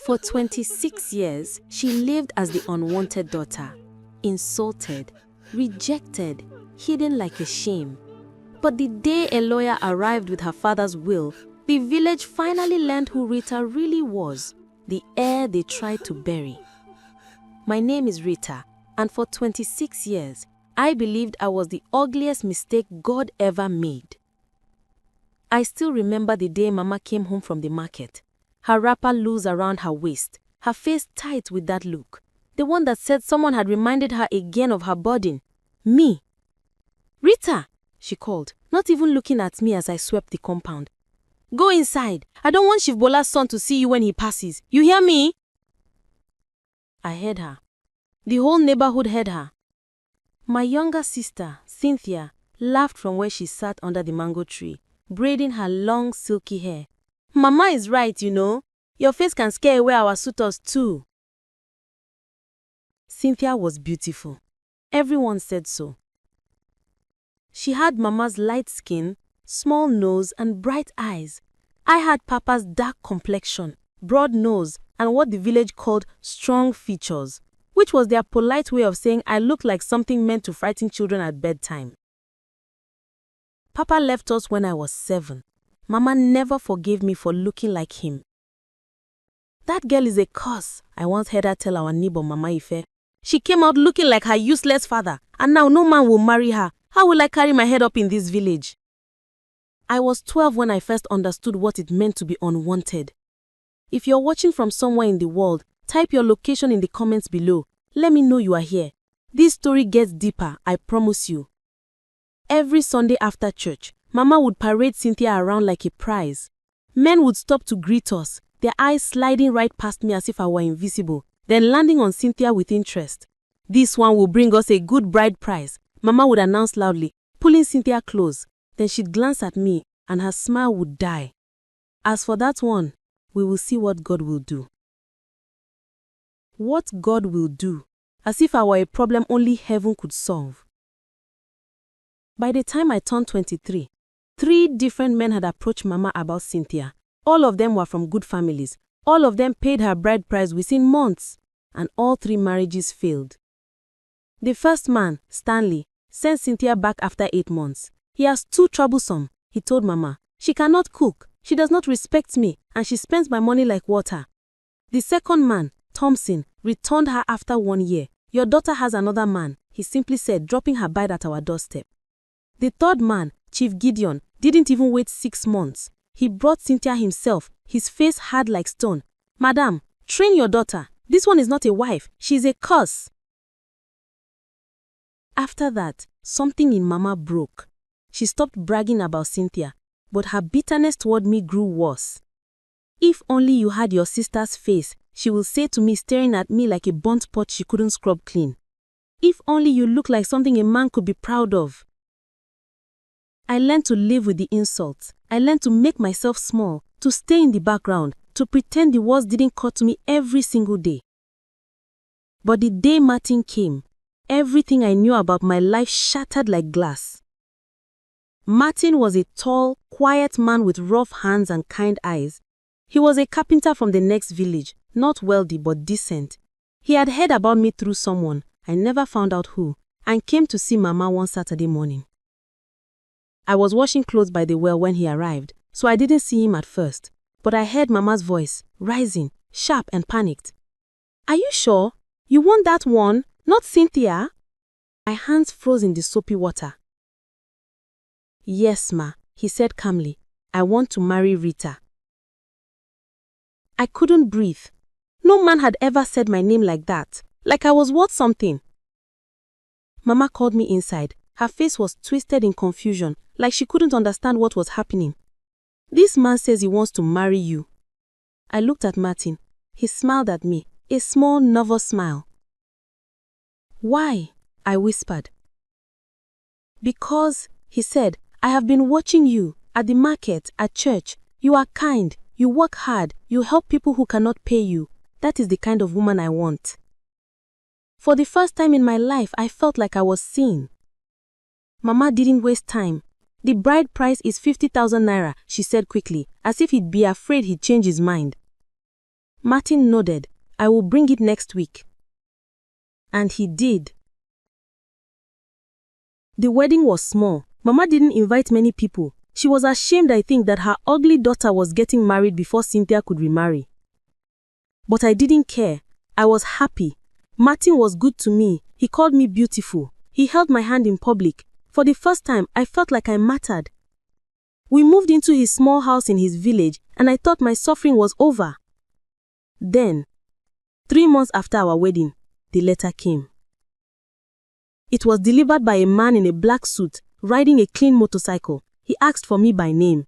For 26 years, she lived as the unwanted daughter, insulted, rejected, hidden like a shame. But the day a lawyer arrived with her father's will, the village finally learned who Rita really was, the heir they tried to bury. My name is Rita, and for 26 years, I believed I was the ugliest mistake God ever made. I still remember the day Mama came home from the market, her wrapper loose around her waist, her face tight with that look, the one that said someone had reminded her again of her burden, me. "Rita," she called, not even looking at me as I swept the compound. "Go inside. I don't want Chief Bola's son to see you when he passes. You hear me?" I heard her. The whole neighborhood heard her. My younger sister, Cynthia, laughed from where she sat under the mango tree, braiding her long, silky hair. "Mama is right, you know. Your face can scare away our suitors too." Cynthia was beautiful. Everyone said so. She had Mama's light skin, small nose, and bright eyes. I had Papa's dark complexion, broad nose, and what the village called strong features, which was their polite way of saying I looked like something meant to frighten children at bedtime. Papa left us when I was 7. Mama never forgave me for looking like him. "That girl is a curse," I once heard her tell our neighbor Mama Ife. "She came out looking like her useless father, and now no man will marry her. How will I carry my head up in this village?" I was 12 when I first understood what it meant to be unwanted. If you're watching from somewhere in the world, type your location in the comments below. Let me know you are here. This story gets deeper, I promise you. Every Sunday after church, Mama would parade Cynthia around like a prize. Men would stop to greet us, their eyes sliding right past me as if I were invisible, then landing on Cynthia with interest. "This one will bring us a good bride prize," Mama would announce loudly, pulling Cynthia close. Then she'd glance at me, and her smile would die. As for that one, we will see what God will do. What God will do, as if I were a problem only heaven could solve. By the time I turned 23, 3 different men had approached Mama about Cynthia. All of them were from good families. All of them paid her bride price within months, and all 3 marriages failed. The first man, Stanley, sent Cynthia back after 8 months. "He is too troublesome," he told Mama. "She cannot cook, she does not respect me, and she spends my money like water." The second man, Thompson, returned her after 1 year. "Your daughter has another man," he simply said, dropping her bite at our doorstep. The third man, Chief Gideon, didn't even wait 6 months. He brought Cynthia himself, his face hard like stone. "Madam, train your daughter. This one is not a wife, she is a curse." After that, something in Mama broke. She stopped bragging about Cynthia, but her bitterness toward me grew worse. "If only you had your sister's face," she will say to me, staring at me like a burnt pot she couldn't scrub clean. "If only you look like something a man could be proud of." I learned to live with the insults. I learned to make myself small, to stay in the background, to pretend the words didn't cut to me every single day. But the day Martin came, everything I knew about my life shattered like glass. Martin was a tall, quiet man with rough hands and kind eyes. He was a carpenter from the next village, not wealthy but decent. He had heard about me through someone, I never found out who, and came to see Mama one Saturday morning. I was washing clothes by the well when he arrived, so I didn't see him at first, but I heard Mama's voice, rising, sharp and panicked. "Are you sure? You want that one, not Cynthia?" My hands froze in the soapy water. "Yes, Ma," he said calmly. "I want to marry Rita." I couldn't breathe. No man had ever said my name like that, like I was worth something. Mama called me inside. Her face was twisted in confusion, like she couldn't understand what was happening. "This man says he wants to marry you." I looked at Martin. He smiled at me, a small, nervous smile. "Why?" I whispered. "Because," he said, "I have been watching you, at the market, at church. You are kind, you work hard, you help people who cannot pay you. That is the kind of woman I want." For the first time in my life, I felt like I was seen. Mama didn't waste time. "The bride price is 50,000 naira, she said quickly, as if he'd be afraid he'd change his mind. Martin nodded. I will bring it next week. And he did. The wedding was small. Mama didn't invite many people. She was ashamed, I think, that her ugly daughter was getting married before Cynthia could remarry. But I didn't care. I was happy. Martin was good to me. He called me beautiful. He held my hand in public. For the first time, I felt like I mattered. We moved into his small house in his village, and I thought my suffering was over. Then, 3 months after our wedding, the letter came. It was delivered by a man in a black suit, riding a clean motorcycle. He asked for me by name.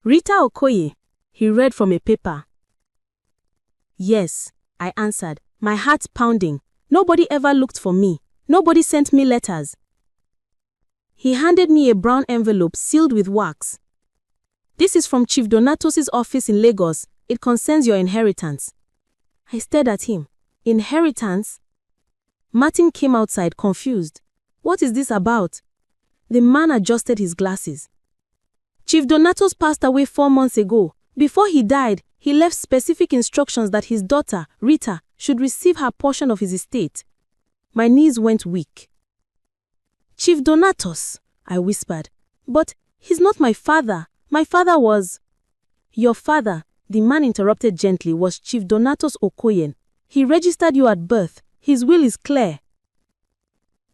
Rita Okoye, he read from a paper. Yes, I answered, my heart pounding. Nobody ever looked for me. Nobody sent me letters. He handed me a brown envelope sealed with wax. This is from Chief Donatos' office in Lagos. It concerns your inheritance. I stared at him. Inheritance? Martin came outside confused. What is this about? The man adjusted his glasses. Chief Donatos passed away 4 months ago. Before he died, he left specific instructions that his daughter, Rita, should receive her portion of his estate. My knees went weak. Chief Donatos, I whispered. But he's not my father. My father was... Your father, the man interrupted gently, was Chief Donatos Okoye. He registered you at birth. His will is clear.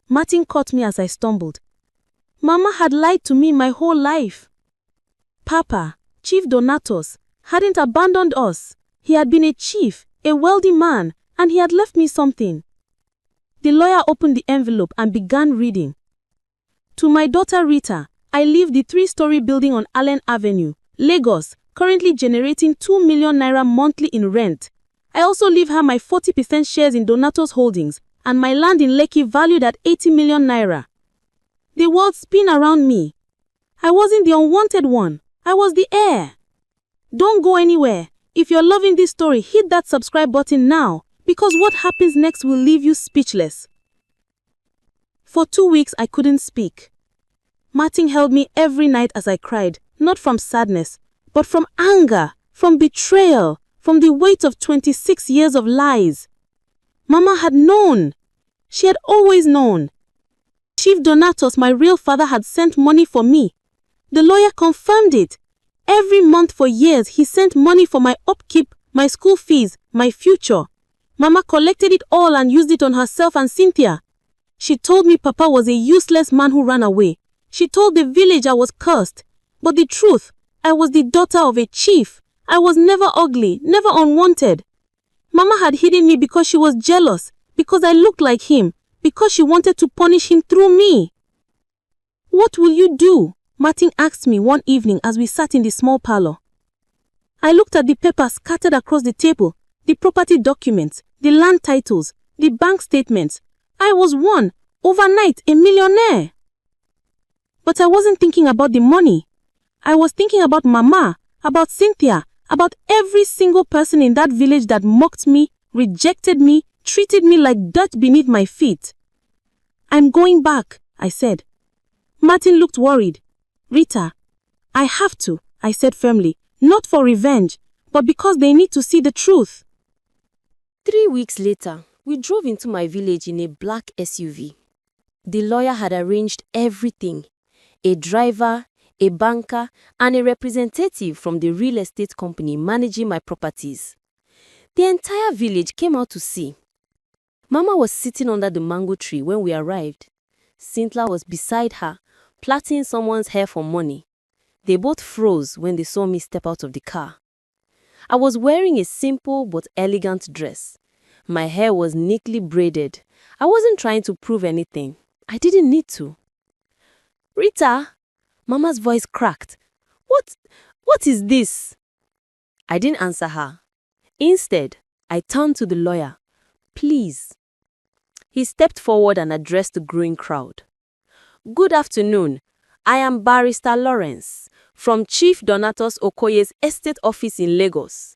Martin caught me as I stumbled. Mama had lied to me my whole life. Papa, Chief Donatos, hadn't abandoned us. He had been a chief, a wealthy man, and he had left me something. The lawyer opened the envelope and began reading. To my daughter Rita, I leave the 3-story building on Allen Avenue, Lagos, currently generating 2 million naira monthly in rent. I also leave her my 40% shares in Donatos Holdings and my land in Lekki valued at 80 million naira. The world spun around me. I wasn't the unwanted one. I was the heir. Don't go anywhere. If you're loving this story, hit that subscribe button now, because what happens next will leave you speechless. For 2 weeks, I couldn't speak. Martin held me every night as I cried, not from sadness, but from anger, from betrayal, from the weight of 26 years of lies. Mama had known. She had always known. Chief Donatos, my real father, had sent money for me. The lawyer confirmed it. Every month for years, he sent money for my upkeep, my school fees, my future. Mama collected it all and used it on herself and Cynthia. She told me Papa was a useless man who ran away. She told the village I was cursed. But the truth, I was the daughter of a chief. I was never ugly, never unwanted. Mama had hidden me because she was jealous, because I looked like him, because she wanted to punish him through me. What will you do? Martin asked me one evening as we sat in the small parlor. I looked at the papers scattered across the table, the property documents, the land titles, the bank statements. I was one, overnight, a millionaire. But I wasn't thinking about the money. I was thinking about Mama, about Cynthia, about every single person in that village that mocked me, rejected me, treated me like dirt beneath my feet. I'm going back, I said. Martin looked worried. Rita, I have to, I said firmly, not for revenge, but because they need to see the truth. 3 weeks later, we drove into my village in a black SUV. The lawyer had arranged everything. A driver, a banker, and a representative from the real estate company managing my properties. The entire village came out to see. Mama was sitting under the mango tree when we arrived. Cynthia was beside her, plaiting someone's hair for money. They both froze when they saw me step out of the car. I was wearing a simple but elegant dress. My hair was neatly braided. I wasn't trying to prove anything. I didn't need to. Rita, Mama's voice cracked. What is this? I didn't answer her. Instead, I turned to the lawyer. Please. He stepped forward and addressed the growing crowd. Good afternoon. I am Barrister Lawrence from Chief Donatos Okoye's estate office in Lagos.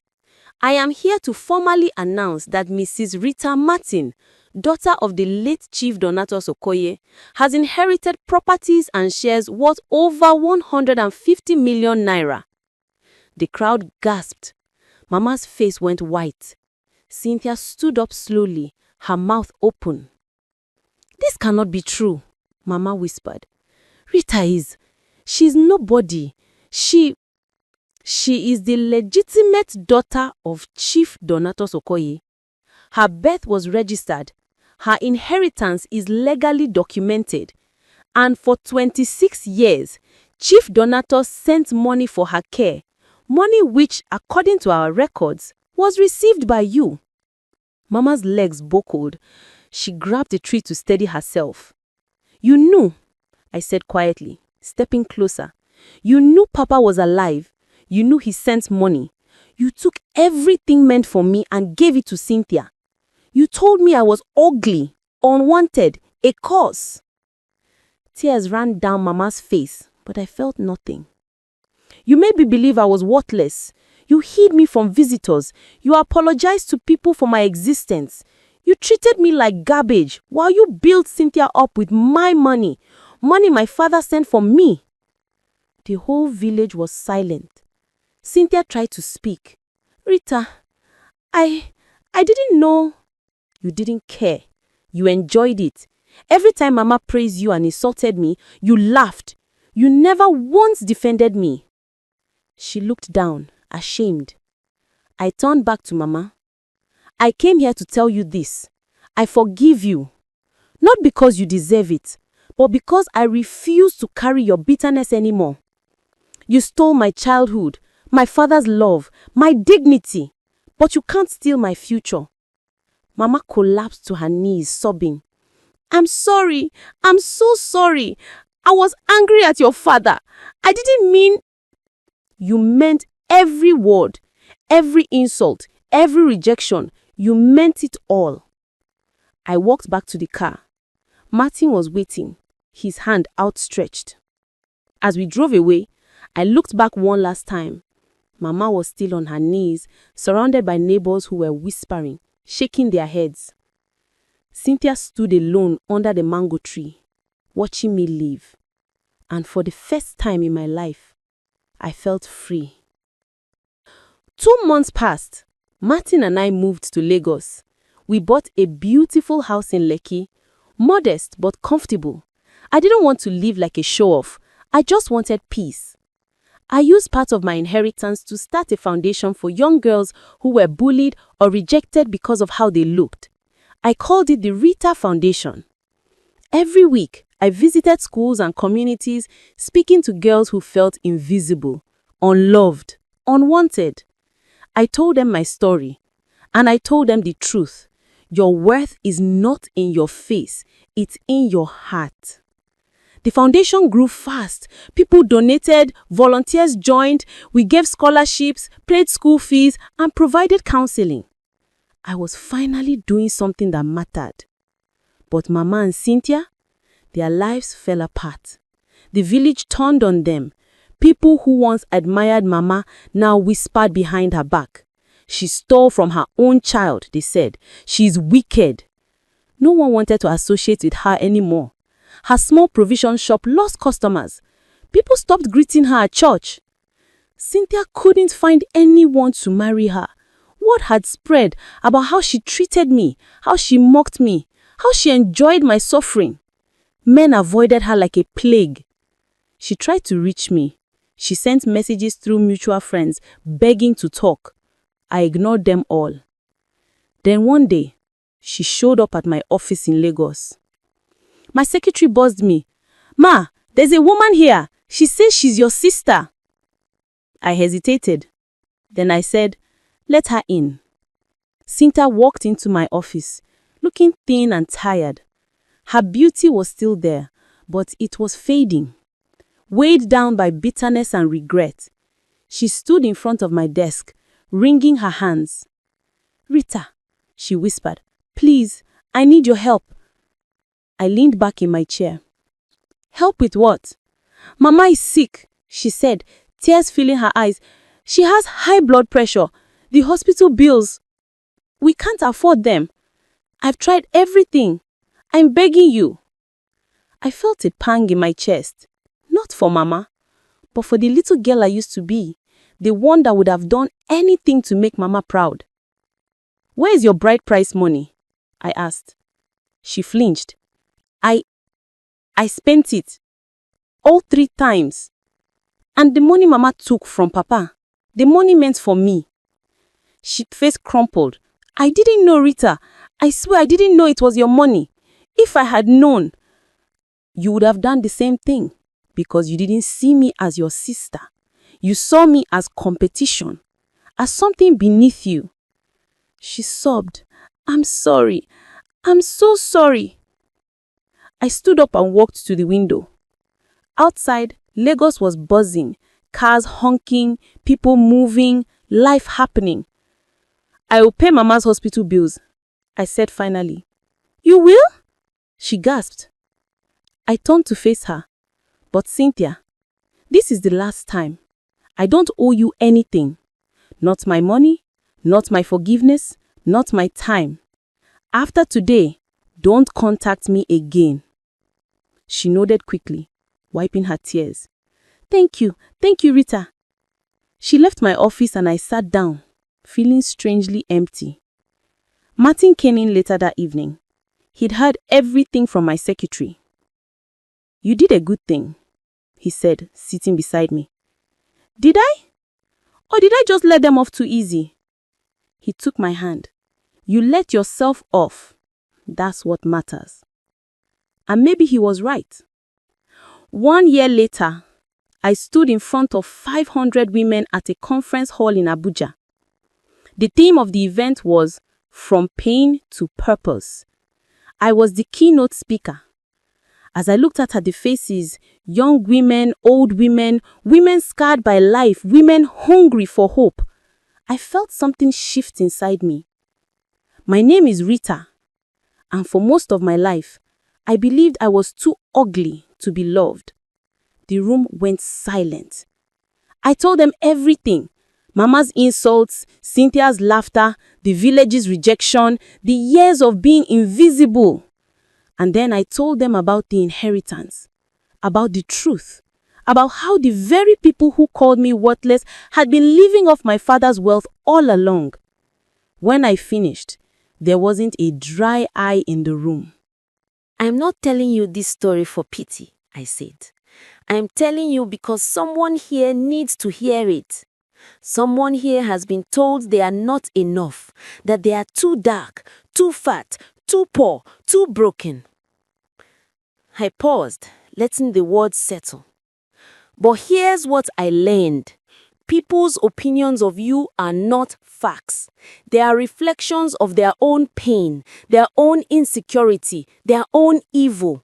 I am here to formally announce that Mrs. Rita Martin, daughter of the late Chief Donatos Okoye, has inherited properties and shares worth over 150 million naira. The crowd gasped. Mama's face went white. Cynthia stood up slowly, her mouth open. "This cannot be true," Mama whispered. "Rita is. She's nobody. She is the legitimate daughter of Chief Donatus Okoye. Her birth was registered. Her inheritance is legally documented. And for 26 years, Chief Donatus sent money for her care, money which, according to our records, was received by you." Mama's legs buckled. She grabbed a tree to steady herself. "You knew," I said quietly, stepping closer. "You knew Papa was alive. You knew he sent money. You took everything meant for me and gave it to Cynthia. You told me I was ugly, unwanted, a curse." Tears ran down Mama's face, but I felt nothing. "You made me believe I was worthless. You hid me from visitors. You apologized to people for my existence. You treated me like garbage while you built Cynthia up with my money my father sent for me." The whole village was silent. Cynthia tried to speak. "Rita, I didn't know." "You didn't care. You enjoyed it. Every time Mama praised you and insulted me, you laughed. You never once defended me." She looked down, ashamed. I turned back to Mama. "I came here to tell you this. I forgive you. Not because you deserve it, but because I refuse to carry your bitterness anymore. You stole my childhood, my father's love, my dignity, but you can't steal my future." Mama collapsed to her knees, sobbing. "I'm sorry. I'm so sorry. I was angry at your father. I didn't mean—" "You meant every word, every insult, every rejection. You meant it all." I walked back to the car. Martin was waiting, his hand outstretched. As we drove away, I looked back one last time. Mama was still on her knees, surrounded by neighbors who were whispering, shaking their heads. Cynthia stood alone under the mango tree, watching me leave. And for the first time in my life, I felt free. 2 months passed. Martin and I moved to Lagos. We bought a beautiful house in Lekki, modest but comfortable. I didn't want to live like a show-off. I just wanted peace. I used part of my inheritance to start a foundation for young girls who were bullied or rejected because of how they looked. I called it the Rita Foundation. Every week, I visited schools and communities, speaking to girls who felt invisible, unloved, unwanted. I told them my story, and I told them the truth. Your worth is not in your face, it's in your heart. The foundation grew fast. People donated, volunteers joined, we gave scholarships, paid school fees, and provided counseling. I was finally doing something that mattered. But Mama and Cynthia, their lives fell apart. The village turned on them. People who once admired Mama now whispered behind her back. She stole from her own child, they said. She's wicked. No one wanted to associate with her anymore. Her small provision shop lost customers. People stopped greeting her at church. Cynthia couldn't find anyone to marry her. Word had spread about how she treated me, how she mocked me, how she enjoyed my suffering. Men avoided her like a plague. She tried to reach me. She sent messages through mutual friends, begging to talk. I ignored them all. Then one day, she showed up at my office in Lagos. My secretary buzzed me. "Ma, there's a woman here. She says she's your sister." I hesitated. Then I said, "Let her in." Cynthia walked into my office, looking thin and tired. Her beauty was still there, but it was fading. Weighed down by bitterness and regret, she stood in front of my desk, wringing her hands. "Rita," she whispered, "please, I need your help." I leaned back in my chair. "Help with what?" "Mama is sick," she said, tears filling her eyes. "She has high blood pressure. The hospital bills, we can't afford them. I've tried everything. I'm begging you." I felt a pang in my chest. Not for Mama, but for the little girl I used to be. The one that would have done anything to make Mama proud. "Where is your bride price money?" I asked. She flinched. I spent it. All 3 times. And the money Mama took from Papa, the money meant for me. She face crumpled. "I didn't know, Rita. I swear I didn't know it was your money. If I had known." "You would have done the same thing because you didn't see me as your sister. You saw me as competition, as something beneath you." She sobbed. "I'm sorry. I'm so sorry." I stood up and walked to the window. Outside, Lagos was buzzing, cars honking, people moving, life happening. "I will pay Mama's hospital bills," I said finally. "You will?" She gasped. I turned to face her. "But Cynthia, this is the last time. I don't owe you anything. Not my money, not my forgiveness, not my time. After today, don't contact me again." She nodded quickly, wiping her tears. Thank you, Rita." She left my office and I sat down, feeling strangely empty. Martin came in later that evening. He'd heard everything from my secretary. "You did a good thing," he said, sitting beside me. "Did I? Or did I just let them off too easy?" He took my hand. "You let yourself off. That's what matters." And maybe he was right. 1 year later, I stood in front of 500 women at a conference hall in Abuja. The theme of the event was From Pain to Purpose. I was the keynote speaker. As I looked at the faces, young women, old women, women scarred by life, women hungry for hope, I felt something shift inside me. My name is Rita, and for most of my life, I believed I was too ugly to be loved. The room went silent. I told them everything. Mama's insults, Cynthia's laughter, the village's rejection, the years of being invisible. And then I told them about the inheritance, about the truth, about how the very people who called me worthless had been living off my father's wealth all along. When I finished, there wasn't a dry eye in the room. "I'm not telling you this story for pity," I said. "I'm telling you because someone here needs to hear it. Someone here has been told they are not enough, that they are too dark, too fat, too poor, too broken." I paused, letting the words settle. But here's what I learned. People's opinions of you are not facts. They are reflections of their own pain, their own insecurity, their own evil.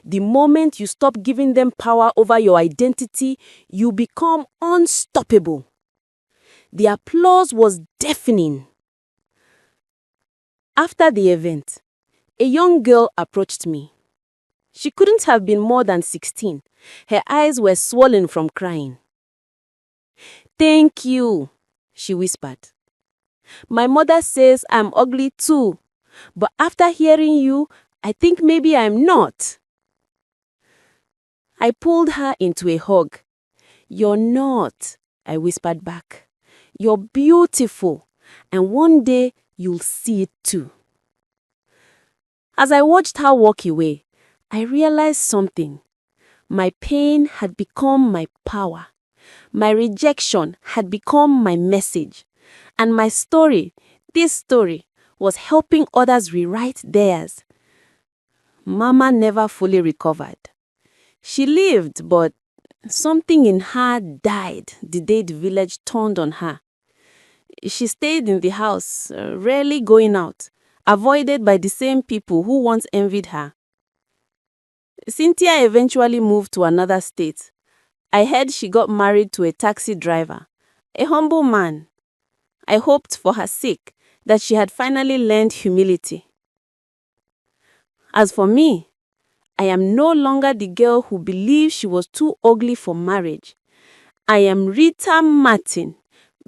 The moment you stop giving them power over your identity, you become unstoppable. The applause was deafening. After the event, a young girl approached me. She couldn't have been more than 16. Her eyes were swollen from crying. "Thank you," she whispered. "My mother says I'm ugly too, but after hearing you, I think maybe I'm not." I pulled her into a hug. "You're not," I whispered back. "You're beautiful, and one day you'll see it too." As I watched her walk away, I realized something. My pain had become my power. My rejection had become my message. And my story, this story, was helping others rewrite theirs. Mama never fully recovered. She lived, but something in her died the day the village turned on her. She stayed in the house, rarely going out, avoided by the same people who once envied her. Cynthia eventually moved to another state. I heard she got married to a taxi driver, a humble man. I hoped for her sake that she had finally learned humility. As for me, I am no longer the girl who believed she was too ugly for marriage. I am Rita Martin,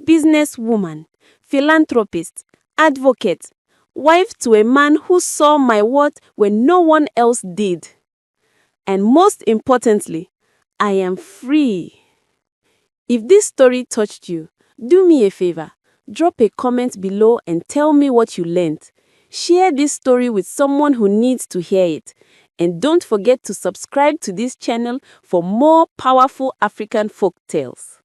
businesswoman, philanthropist, advocate, wife to a man who saw my worth when no one else did. And most importantly, I am free. If this story touched you, do me a favor. Drop a comment below and tell me what you learned. Share this story with someone who needs to hear it. And don't forget to subscribe to this channel for more powerful African folk tales.